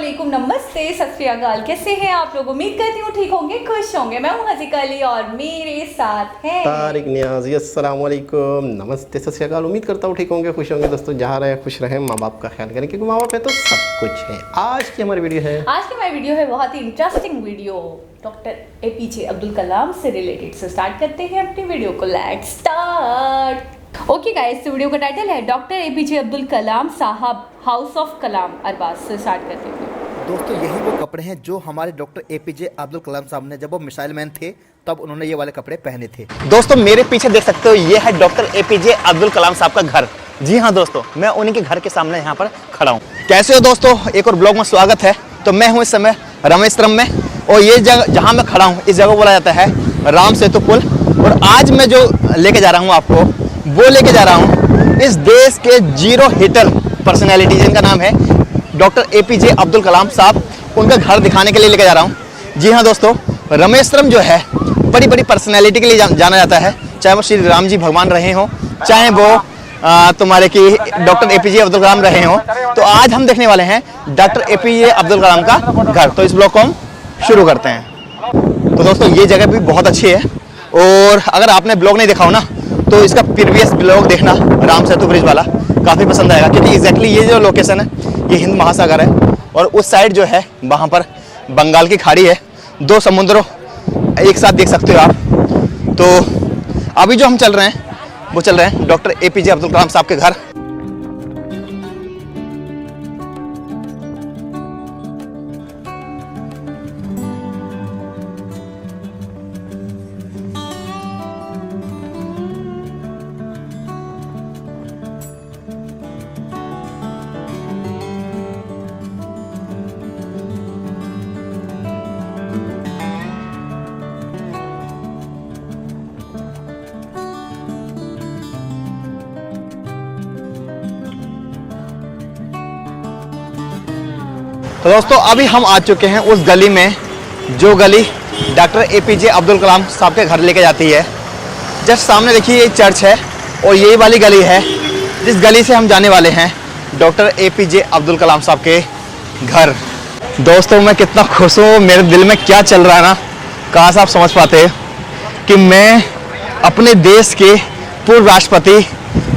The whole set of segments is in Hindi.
वालेकुम, नमस्ते, सत श्री अकाल। कैसे हैं आप लोग? उम्मीद करती हूँ ठीक होंगे, खुश होंगे। मैं हूँ हज़ीका अली और मेरे साथ हैं तारिक नियाज़ी। अस्सलाम वालेकुम, नमस्ते, सत श्री अकाल। उम्मीद करता हूँ ठीक होंगे, खुश होंगे। दोस्तों जहाँ रहे खुश रहें, माँ बाप का ख्याल करें, क्योंकि माँ बाप है तो सब कुछ है। आज की हमारी वीडियो है बहुत ही interesting video, doctor APJ Abdul Kalam से रिलेटेड। से स्टार्ट करते हैं अपनी वीडियो को। Let's start. Okay guys, video का टाइटल है डॉक्टर एपीजे अब्दुल कलाम साहब, हाउस ऑफ कलाम अरबाज। से स्टार्ट करते हैं। दोस्तों यही वो कपड़े हैं जो हमारे डॉक्टर एपीजे अब्दुल कलाम साहब ने जब वो मिसाइल मैन थे तब उन्होंने ये वाले कपड़े पहने थे। दोस्तों मेरे पीछे देख सकते हो, ये है डॉक्टर एपीजे अब्दुल कलाम साहब का घर। जी हाँ दोस्तों, मैं उन्हीं के घर के सामने यहाँ पर खड़ा हूँ। कैसे हो दोस्तों? एक और ब्लॉग में स्वागत है। तो मैं हूँ इस समय रमेशपुरम में, और ये जगह जहाँ मैं खड़ा हूँ इस जगह को बोला जाता है राम सेतु पुल। और आज मैं जो लेके जा रहा हूँ आपको, वो लेके जा रहा हूँ इस देश के जीरो हिटर पर्सनैलिटी जिनका नाम है डॉक्टर एपीजे अब्दुल कलाम साहब, उनका घर दिखाने के लिए लेके जा रहा हूँ। जी हाँ दोस्तों, रमेशपुरम जो है बड़ी बड़ी पर्सनैलिटी के लिए जाना जाता है, चाहे वो श्री राम जी भगवान रहे हों, चाहे वो तुम्हारे की डॉक्टर एपीजे अब्दुल कलाम रहे हों। तो आज हम देखने वाले हैं डॉक्टर एपीजे अब्दुल कलाम का घर। तो इस ब्लॉग को हम शुरू करते हैं। तो दोस्तों ये जगह भी बहुत अच्छी है, और अगर आपने ब्लॉग नहीं देखा हो ना तो इसका प्रीवियस ब्लॉग देखना, राम सेतु ब्रिज वाला, काफ़ी पसंद आएगा। क्योंकि एग्जैक्टली ये जो लोकेशन है ये हिंद महासागर है, और उस साइड जो है वहाँ पर बंगाल की खाड़ी है। दो समुद्रों एक साथ देख सकते हो आप। तो अभी जो हम चल रहे हैं वो चल रहे हैं डॉक्टर एपीजे अब्दुल कलाम साहब के घर। तो दोस्तों अभी हम आ चुके हैं उस गली में, जो गली डॉक्टर एपीजे अब्दुल कलाम साहब के घर लेके जाती है। जस्ट सामने देखिए ये चर्च है, और यही वाली गली है जिस गली से हम जाने वाले हैं डॉक्टर एपीजे अब्दुल कलाम साहब के घर। दोस्तों मैं कितना खुश हूँ, मेरे दिल में क्या चल रहा है ना, काश आप समझ पाते कि मैं अपने देश के पूर्व राष्ट्रपति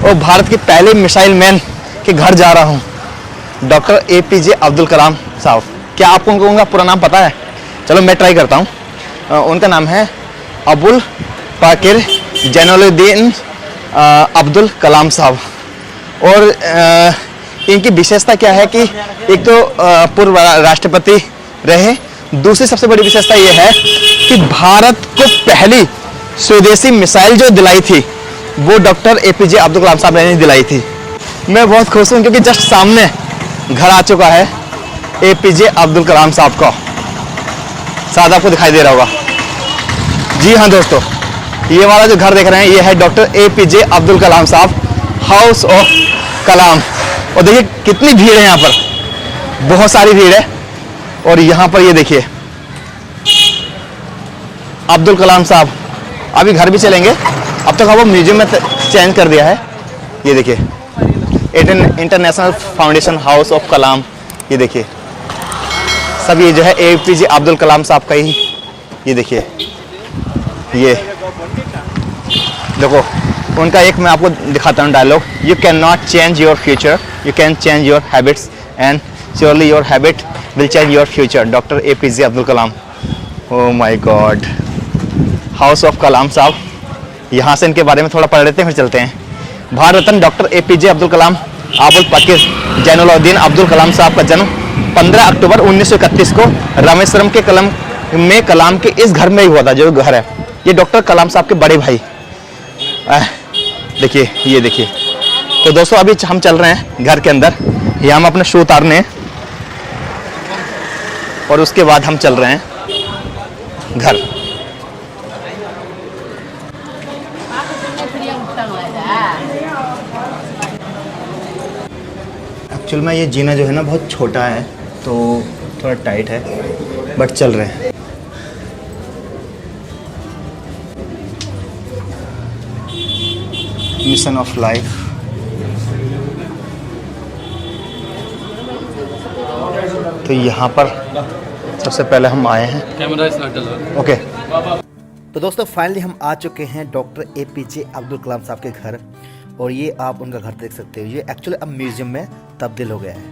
और भारत के पहले मिसाइल मैन के घर जा रहा हूँ, डॉक्टर एपीजे अब्दुल कलाम साहब। क्या आपको उनका पूरा नाम पता है? चलो मैं ट्राई करता हूँ। उनका नाम है अबुल पाकिर जैनुलुद्दीन अब्दुल कलाम साहब। और इनकी विशेषता क्या है कि एक तो पूर्व राष्ट्रपति रहे, दूसरी सबसे बड़ी विशेषता ये है कि भारत को पहली स्वदेशी मिसाइल जो दिलाई थी वो डॉक्टर एपीजे अब्दुल कलाम साहब ने दिलाई थी। मैं बहुत खुश हूँ क्योंकि जस्ट सामने घर आ चुका है एपीजे अब्दुल कलाम साहब का। शायद आपको दिखाई दे रहा होगा। जी हाँ दोस्तों, ये वाला जो घर देख रहे हैं ये है डॉक्टर एपीजे अब्दुल कलाम साहब, हाउस ऑफ कलाम। और देखिए कितनी भीड़ है यहाँ पर, बहुत सारी भीड़ है। और यहाँ पर ये देखिए अब्दुल कलाम साहब। अभी घर भी चलेंगे, अब तक वो म्यूजियम में चेंज कर दिया है। ये देखिए इंटरनेशनल फाउंडेशन हाउस ऑफ कलाम। ये देखिए सब ये जो है एपीजे अब्दुल कलाम साहब का ही। ये देखिए ये देखो उनका एक मैं आपको दिखाता हूँ dialogue. You can not change your future, you can change your habits, and surely your habit will change your future, doctor APJ Abdul Kalam. Oh my God, house of Kalam साहब। यहाँ से इनके बारे में थोड़ा पढ़ लेते हैं, फिर चलते हैं। भारत रत्न डॉक्टर एपीजे अब्दुल कलाम अबुल पाकिर जैनुलुद्दीन अब्दुल कलाम साहब का जन्म 15 अक्टूबर 1931 को रामेश्वरम के कलाम के इस घर में ही हुआ था। जो घर है ये डॉक्टर कलाम साहब के बड़े भाई। देखिए ये देखिए। तो दोस्तों अभी हम चल रहे हैं घर के अंदर, यहाँ हम अपने शू उतारने हैं, और उसके बाद हम चल रहे हैं घर। एक्चुअल में ये जीना जो है ना बहुत छोटा है, तो थोड़ा टाइट है, बट चल रहे हैं। Mission of life. तो यहाँ पर सबसे पहले हम आए हैं। कैमरा स्टार्ट चल ओके। तो दोस्तों फाइनली हम आ चुके हैं डॉक्टर एपीजे अब्दुल कलाम साहब के घर, और ये आप उनका घर देख सकते हो। ये एक्चुअली अब म्यूजियम में तब्दील हो गया है,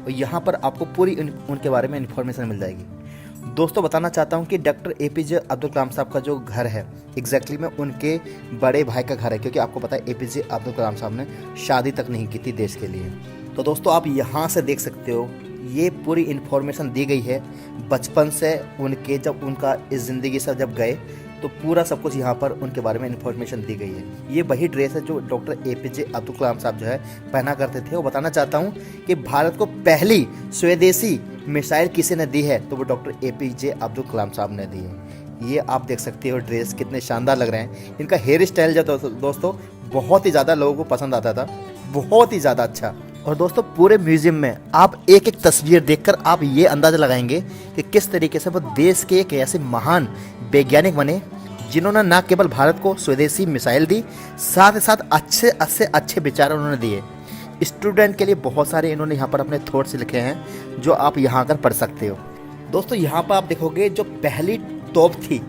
और यहाँ पर आपको पूरी उनके बारे में इन्फॉर्मेशन मिल जाएगी। दोस्तों बताना चाहता हूँ कि डॉक्टर एपीजे अब्दुल कलाम साहब का जो घर है एग्जैक्टली में उनके बड़े भाई का घर है, क्योंकि आपको पता है एपीजे अब्दुल कलाम साहब ने शादी तक नहीं की थी देश के लिए। तो दोस्तों आप यहाँ से देख सकते हो, ये पूरी इन्फॉर्मेशन दी गई है बचपन से उनके, जब उनका इस ज़िंदगी से जब गए तो पूरा सब कुछ यहाँ पर उनके बारे में इन्फॉर्मेशन दी गई है। ये वही ड्रेस है जो डॉक्टर एपीजे अब्दुल कलाम साहब जो है पहना करते थे। और बताना चाहता हूँ कि भारत को पहली स्वदेशी मिसाइल किसी ने दी है तो वो डॉक्टर एपीजे अब्दुल कलाम साहब ने दी है। ये आप देख सकते हो ड्रेस कितने शानदार लग रहे हैं। इनका हेयर स्टाइल जो दोस्तों बहुत ही ज़्यादा लोगों को पसंद आता था, बहुत ही ज़्यादा अच्छा। और दोस्तों पूरे म्यूजियम में आप एक एक तस्वीर देखकर आप ये अंदाज़ा लगाएंगे कि किस तरीके से वो देश के एक ऐसे महान वैज्ञानिक बने जिन्होंने न केवल भारत को स्वदेशी मिसाइल दी, साथ ही साथ अच्छे विचार उन्होंने दिए। स्टूडेंट के लिए बहुत सारे इन्होंने यहाँ पर अपने थॉट्स लिखे हैं जो आप यहाँ आकर पढ़ सकते हो। दोस्तों यहाँ पर आप देखोगे जो पहली तोप थी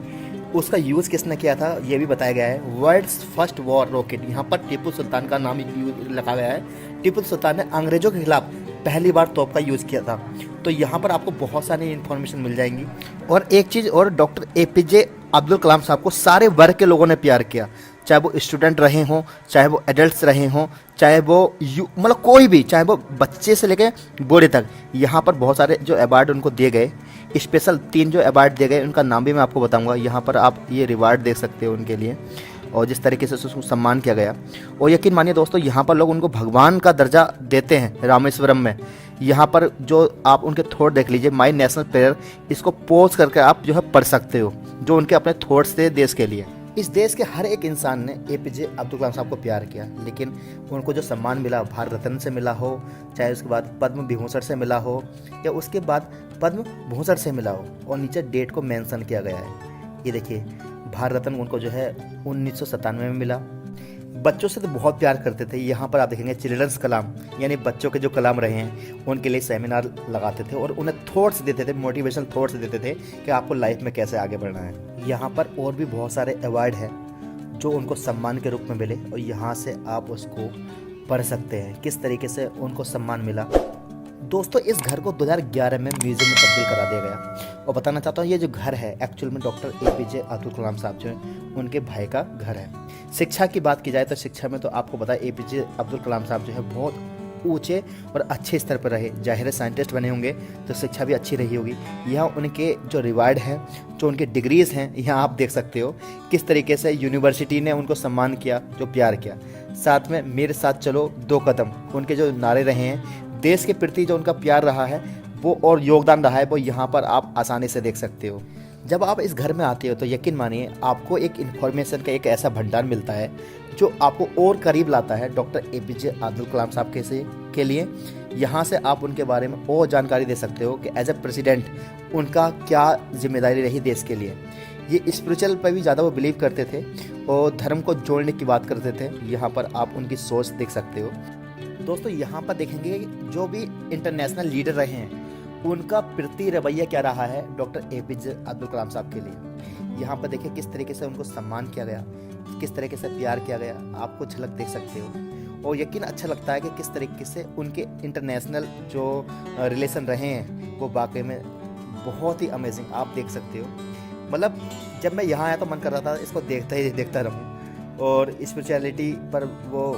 उसका यूज़ किसने किया था ये भी बताया गया है। वर्ल्ड्स फर्स्ट वॉर रॉकेट, यहाँ पर टीपू सुल्तान का नाम लिखा गया है। टीपू सुल्तान ने अंग्रेजों के खिलाफ पहली बार तोप का यूज़ किया था। तो यहाँ पर आपको बहुत सारी इन्फॉर्मेशन मिल जाएंगी। और एक चीज़ और, डॉक्टर एपीजे अब्दुल कलाम साहब को सारे वर्ग के लोगों ने प्यार किया, चाहे वो स्टूडेंट रहे हों, चाहे वो एडल्ट्स रहे हों, चाहे वो मतलब कोई भी, चाहे वो बच्चे से लेकर बूढ़े तक। यहाँ पर बहुत सारे जो अवार्ड उनको दिए गए, स्पेशल 3 जो अवार्ड दिए गए उनका नाम भी मैं आपको बताऊंगा। यहाँ पर आप ये रिवार्ड देख सकते हो उनके लिए, और जिस तरीके से उसको सम्मान किया गया। और यकीन मानिए दोस्तों यहाँ पर लोग उनको भगवान का दर्जा देते हैं रामेश्वरम में। यहाँ पर जो आप उनके थॉट देख लीजिए, माई नेशनल प्रेयर, इसको पोज करके आप जो है पढ़ सकते हो, जो उनके अपने थॉट्स थे देश के लिए। इस देश के हर एक इंसान ने एपीजे अब्दुल कलाम साहब को प्यार किया, लेकिन उनको जो सम्मान मिला, भारत रत्न से मिला हो, चाहे उसके बाद पद्म विभूषण से मिला हो, या उसके बाद पद्म भूषण से मिला हो, और नीचे डेट को मेंशन किया गया है। ये देखिए भारत रत्न उनको जो है 1997 में मिला। बच्चों से तो बहुत प्यार करते थे। यहाँ पर आप देखेंगे चिल्ड्रंस कलाम, यानी बच्चों के जो कलाम रहे हैं उनके लिए सेमिनार लगाते थे और उन्हें थॉट्स देते थे, मोटिवेशनल थॉट्स देते थे कि आपको लाइफ में कैसे आगे बढ़ना है। यहाँ पर और भी बहुत सारे अवार्ड हैं जो उनको सम्मान के रूप में मिले, और यहाँ से आप उसको पढ़ सकते हैं किस तरीके से उनको सम्मान मिला। दोस्तों इस घर को 2011 में म्यूजियम में तब्दील करा दिया गया। और बताना चाहता हूँ ये जो घर है एक्चुअल में डॉक्टर एपीजे अब्दुल कलाम साहब जो है उनके भाई का घर है। शिक्षा की बात की जाए तो शिक्षा में तो आपको पता है एपीजे अब्दुल कलाम साहब जो है बहुत ऊंचे और अच्छे स्तर पर रहे। जाहिर है साइंटिस्ट बने होंगे तो शिक्षा भी अच्छी रही होगी। यहाँ उनके जो रिवार्ड हैं, जो उनके डिग्रीज़ हैं, यहाँ आप देख सकते हो किस तरीके से यूनिवर्सिटी ने उनको सम्मान किया, जो प्यार किया। साथ में मेरे साथ चलो 2 कदम, उनके जो नारे रहे हैं, देश के प्रति जो उनका प्यार रहा है वो और योगदान रहा है, वो यहाँ पर आप आसानी से देख सकते हो। जब आप इस घर में आते हो तो यकीन मानिए आपको एक इन्फॉर्मेशन का एक ऐसा भंडार मिलता है जो आपको और करीब लाता है डॉक्टर एपीजे अब्दुल कलाम साहब के लिए। यहाँ से आप उनके बारे में और जानकारी दे सकते हो कि एज ए प्रेसिडेंट उनका क्या जिम्मेदारी रही देश के लिए। ये स्पिरिचुअल पर भी ज़्यादा वो बिलीव करते थे और धर्म को जोड़ने की बात करते थे। यहाँ पर आप उनकी सोच देख सकते हो। दोस्तों यहाँ पर देखेंगे जो भी इंटरनेशनल लीडर रहे हैं उनका प्रति रवैया क्या रहा है डॉक्टर एपीजे अब्दुल कलाम साहब के लिए। यहाँ पर देखिए किस तरीके से उनको सम्मान किया गया, किस तरीके से प्यार किया गया, आपको झलक देख सकते हो। और यकीन अच्छा लगता है कि किस तरीके से उनके इंटरनेशनल जो रिलेशन रहे हैं वो वाकई में बहुत ही अमेजिंग आप देख सकते हो। मतलब जब मैं यहाँ आया तो मन कर रहा था इसको देखता रहूँ। और स्पिरिचुअलिटी पर वो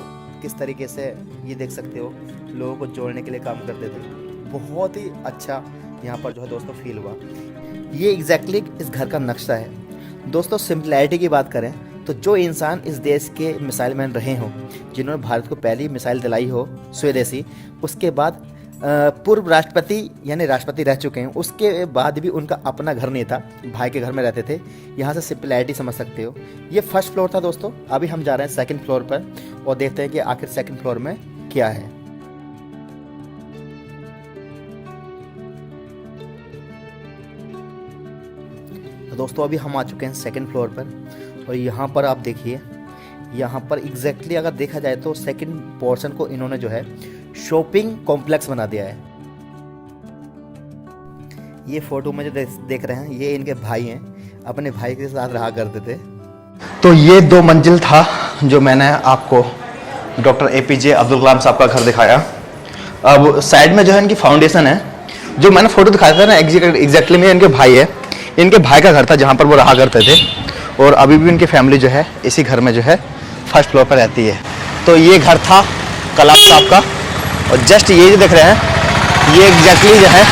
किस तरीके से ये देख सकते हो लोगों को जोड़ने के लिए काम करते थे। बहुत ही अच्छा यहाँ पर जो है दोस्तों फील हुआ। ये एग्जैक्टली इस घर का नक्शा है। दोस्तों सिंपलिटी की बात करें तो जो इंसान इस देश के मिसाइल मैन रहे हों, जिन्होंने भारत को पहली मिसाइल दिलाई हो स्वदेशी, उसके बाद पूर्व राष्ट्रपति यानी राष्ट्रपति रह चुके हैं, उसके बाद भी उनका अपना घर नहीं था, भाई के घर में रहते थे। यहाँ से सिंपलिटी समझ सकते हो। ये फर्स्ट फ्लोर था दोस्तों, अभी हम जा रहे हैं सेकंड फ्लोर पर और देखते हैं कि आखिर सेकंड फ्लोर में क्या है। तो दोस्तों अभी हम आ चुके हैं सेकंड फ्लोर पर और यहाँ पर आप देखिए, यहाँ पर एग्जैक्टली अगर देखा जाए तो सेकंड पोर्शन को इन्होंने जो है शॉपिंग कॉम्प्लेक्स बना दिया है। ये फ़ोटो में जो देख रहे हैं ये इनके भाई हैं, अपने भाई के साथ रहा करते थे। तो ये 2 मंजिल था जो मैंने आपको डॉक्टर एपीजे अब्दुल कलाम साहब का घर दिखाया। अब साइड में जो है इनकी फाउंडेशन है, जो मैंने फोटो दिखाया था ना एग्जैक्टली में इनके भाई है, इनके भाई का घर था जहाँ पर वो रहा करते थे। और अभी भी इनकी फैमिली जो है इसी घर में जो है फर्स्ट फ्लोर पर रहती है। तो ये घर था कलाम साहब का, और जस्ट ये जो देख रहे हैं ये एग्जैक्टली जो है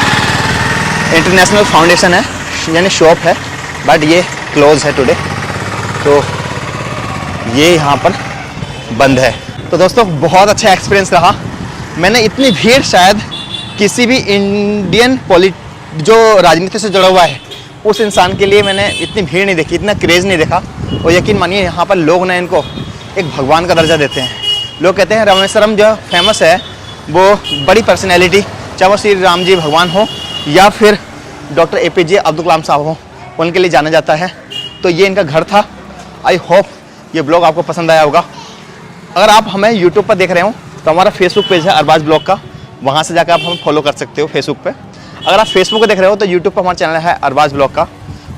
इंटरनेशनल फाउंडेशन है, यानी शॉप है, बट ये क्लोज है टुडे, तो ये यहाँ पर बंद है। तो दोस्तों बहुत अच्छा एक्सपीरियंस रहा। मैंने इतनी भीड़ शायद किसी भी इंडियन जो राजनीति से जुड़ा हुआ है उस इंसान के लिए मैंने इतनी भीड़ नहीं देखी, इतना क्रेज़ नहीं देखा। और यकीन मानिए यहाँ पर लोग ना इनको एक भगवान का दर्जा देते हैं। लोग कहते हैं रामेश्वरम जो फेमस है वो बड़ी पर्सनैलिटी, चाहे वो श्री राम जी भगवान हो या फिर डॉक्टर एपीजे अब्दुल कलाम साहब हो, उनके लिए जाना जाता है। तो ये इनका घर था। आई होप ये ब्लॉग आपको पसंद आया होगा। अगर आप हमें यूट्यूब पर देख रहे हो तो हमारा फेसबुक पेज है अरबाज ब्लॉग का, वहाँ से जाकर आप हमें फॉलो कर सकते हो फेसबुक पे। अगर आप फेसबुक पर देख रहे हो तो यूट्यूब पर हमारा चैनल है अरबाज ब्लॉग का,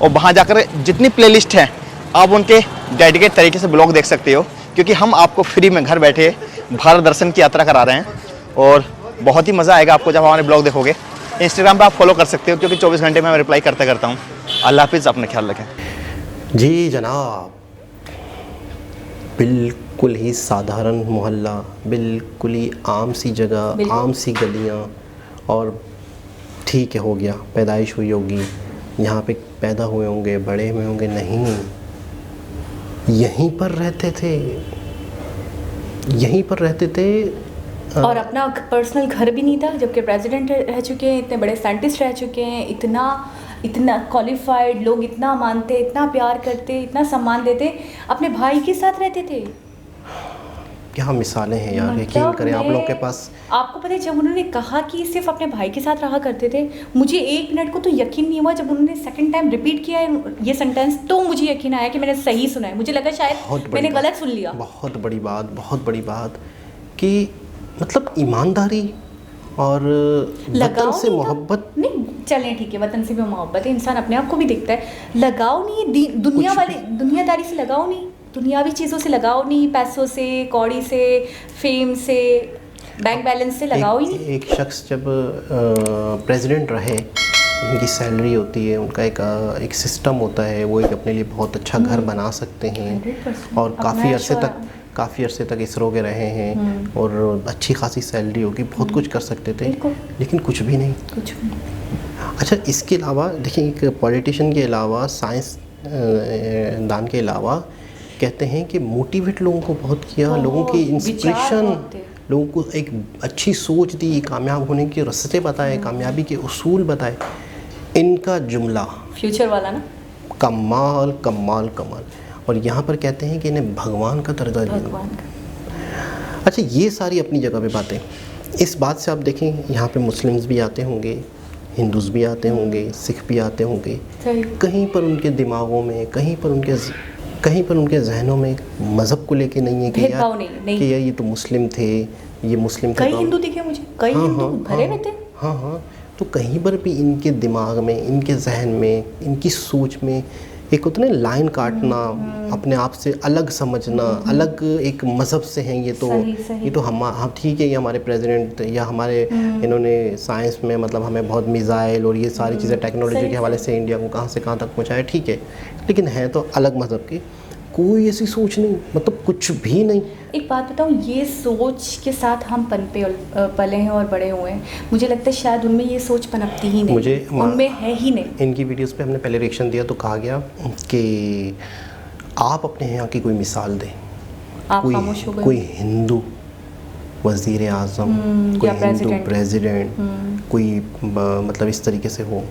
और वहाँ जाकर जितनी प्लेलिस्ट हैं आप उनके डेडिकेट तरीके से ब्लॉग देख सकते हो, क्योंकि हम आपको फ्री में घर बैठे भारत दर्शन की यात्रा करा रहे हैं। और बहुत ही मज़ा आएगा आपको जब हमारे ब्लॉग देखोगे। इंस्टाग्राम पर आप फॉलो कर सकते हो, क्योंकि 24 घंटे में मैं रिप्लाई करता करता हूँ। अल्लाह हाफिज़, अपना ख्याल रखें। जी जनाब, बिल्कुल ही साधारण मोहल्ला, बिल्कुल ही आम सी जगह, आम सी गलियाँ, और ठीक है हो गया पैदाइश हुई होगी यहाँ पे, पैदा हुए होंगे, बड़े हुए होंगे, नहीं, यहीं पर रहते थे, यहीं पर रहते थे। और अपना पर्सनल घर भी नहीं था, जबकि प्रेसिडेंट रह चुके हैं, इतने बड़े साइंटिस्ट रह चुके हैं, इतना क्वालिफाइड, लोग इतना मानते, इतना प्यार करते, इतना सम्मान देते, अपने भाई के साथ रहते थे। क्या मिसालें हैं यार, यकीन करें आप लोगों के पास। आपको पता है जब उन्होंने कहा कि सिर्फ अपने भाई के साथ रहा करते थे, मुझे 1 मिनट को तो यकीन नहीं हुआ। जब उन्होंने सेकंड टाइम रिपीट किया ये सेंटेंस, तो मुझे यकीन आया कि मैंने सही सुना है। मुझे लगा शायद मैंने गलत सुन लिया। बहुत बड़ी बात, बहुत बड़ी बात कि मतलब ईमानदारी और वतन से मोहब्बत। नहीं चलें ठीक है, वतन से भी मोहब्बत है, इंसान अपने आप को भी देखता है। लगाव नहीं, दुनिया वाले दुनियादारी से लगाव नहीं, दुनियावी चीज़ों से लगाव नहीं, पैसों से, कौड़ी से, फेम से, बैंक बैलेंस से लगाव ही नहीं। एक शख्स जब प्रेसिडेंट रहे, उनकी सैलरी होती है, उनका एक सिस्टम होता है, वो एक अपने लिए बहुत अच्छा घर बना सकते हैं, 100% और काफ़ी अरसे तक इसरो के रहे हैं, और अच्छी खासी सैलरी होगी, बहुत कुछ कर सकते थे, लेकिन कुछ भी नहीं। अच्छा, इसके अलावा देखिए, एक पॉलिटिशियन के अलावा, साइंस दान के अलावा, कहते हैं कि मोटिवेट लोगों को बहुत किया, लोगों की इंस्पिरेशन, लोगों को एक अच्छी सोच दी, कामयाब होने के रास्ते बताए, कामयाबी के उसूल बताए। इनका जुमला फ्यूचर वाला ना, कमाल कमाल कमाल। और यहाँ पर कहते हैं कि इन्हें भगवान का दर्जा दिया। अच्छा, ये सारी अपनी जगह पे बातें। इस बात से आप देखें, यहाँ पे मुस्लिम्स भी आते होंगे, हिंदूज भी आते होंगे, सिख भी आते होंगे, कहीं पर उनके दिमागों में, कहीं पर उनके जहनों में मज़हब को लेके नहीं है कि यार ये तो मुस्लिम थे, ये मुस्लिम कई हिंदू दिखे मुझे, कई हिंदू भरे हुए थे। हाँ, तो कहीं पर भी इनके दिमाग में, इनके जहन में, इनकी सोच में एक होता है लाइन काटना, अपने आप से अलग समझना, अलग एक मज़हब से हैं ये तो, सही। ये तो हम ठीक है, ये हमारे प्रेसिडेंट या हमारे इन्होंने साइंस में मतलब हमें बहुत मिसाइल और ये सारी चीज़ें टेक्नोलॉजी के हवाले से इंडिया को कहाँ से कहाँ तक पहुँचाया, ठीक है, लेकिन है तो अलग मज़हब के। कोई ऐसी सोच नहीं, मतलब कुछ भी नहीं। एक बात बताऊँ, ये सोच के साथ हम पले हैं और बड़े हुए हैं, मुझे लगता है शायद उनमें ये सोच पनपती ही नहीं, उनमें है ही नहीं। इनकी वीडियोस पे हमने पहले रिएक्शन दिया तो कहा गया कि आप अपने यहाँ की कोई मिसाल दें, कोई हिंदू वज़ीर आज़म, कोई हिंदू प्रेसिडेंट, कोई मतलब इस तरीके से हो।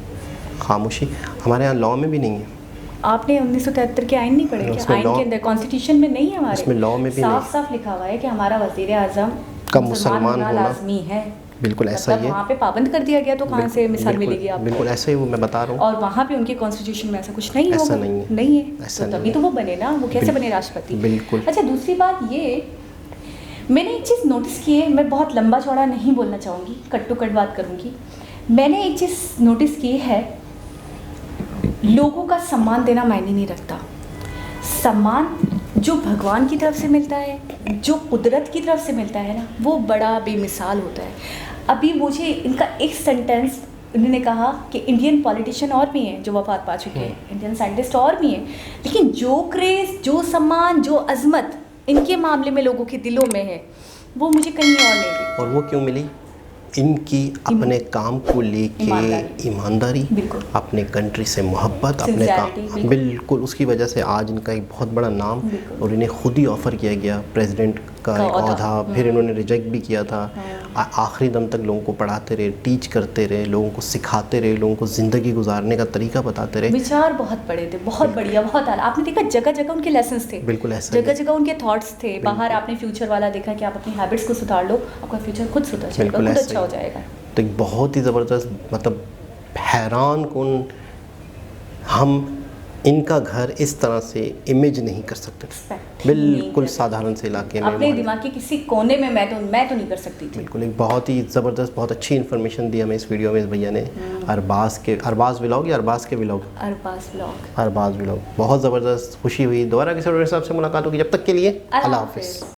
खामोशी। हमारे यहाँ लॉ में भी नहीं है। आपने 1973 के आइन नहीं पढ़े क्या? आइन के अंदर, कॉन्स्टिट्यूशन में नहीं है हमारे, उसमें लॉ में भी साफ लिखा हुआ है कि हमारा वज़ीर आज़म का मुसलमान होना लाजमी है। बिल्कुल ऐसा ही है। वहाँ पे पाबंद कर दिया गया, तो कहाँ से मिसाल मिलेगी आपको? बिल्कुल ऐसा ही मैं बता रहा हूँ। और वहाँ पे उनके कॉन्स्टिट्यूशन में ऐसा कुछ नहीं होगा। ऐसा नहीं है। तो तभी तो वो बने ना, वो कैसे बने राष्ट्रपति? बिल्कुल। अच्छा, दूसरी बात ये, मैंने एक चीज़ नोटिस की है, मैं बहुत लंबा चौड़ा नहीं बोलना चाहूँगी, कट टू कट बात करूँगी। मैंने एक चीज़ नोटिस की है, लोगों का सम्मान देना मायने नहीं रखता। सम्मान जो भगवान की तरफ से मिलता है, जो कुदरत की तरफ से मिलता है ना, वो बड़ा बेमिसाल होता है। अभी मुझे इनका एक सेंटेंस, उन्होंने कहा कि इंडियन पॉलिटिशियन और भी हैं जो वफात पा चुके हैं, इंडियन साइंटिस्ट और भी हैं, लेकिन जो क्रेज़, जो सम्मान, जो अजमत इनके मामले में लोगों के दिलों में है, वो मुझे कहीं और नहीं मिली। और वो क्यों मिली? इनकी अपने काम को लेके ईमानदारी, अपने कंट्री से मोहब्बत, अपने काम, बिल्कुल उसकी वजह से आज इनका एक बहुत बड़ा नाम, और इन्हें खुद ही ऑफ़र किया गया प्रेसिडेंट का एक औहदा, फिर इन्होंने रिजेक्ट भी किया था। आखिरी दम तक लोगों को पढ़ाते रहे, टीच करते रहे, लोगों को सिखाते रहे, लोगों को ज़िंदगी गुजारने का तरीका बताते रहे। विचार बहुत बड़े थे, बहुत बढ़िया, बहुत आला। आपने देखा जगह जगह उनके लेसन्स थे, बिल्कुल ऐसा, जगह जगह उनके थॉट्स थे। बाहर आपने फ्यूचर वाला देखा कि आप अपनी हैबिट्स को सुधार लो, आपका फ्यूचर खुद सुधर जाएगा, खुद अच्छा हो जाएगा। तो एक बहुत ही ज़बरदस्त, मतलब हैरान कौन, हम इनका घर इस तरह से इमेज नहीं कर सकते, बिल्कुल साधारण से इलाके में, अपने दिमाग के किसी कोने में मैं तो नहीं कर सकती थी। बिल्कुल एक बहुत ही ज़बरदस्त, बहुत अच्छी इन्फॉर्मेशन दी हमें इस वीडियो में इस भैया ने। अरबाज व्लॉग या अरबाज के व्लॉग, अरबाज व्लॉग, बहुत ज़बरदस्त। खुशी हुई, दोबारा किसी और हिसाब से मुलाकात होगी, जब तक के लिए अल्लाह हाफ़िज़।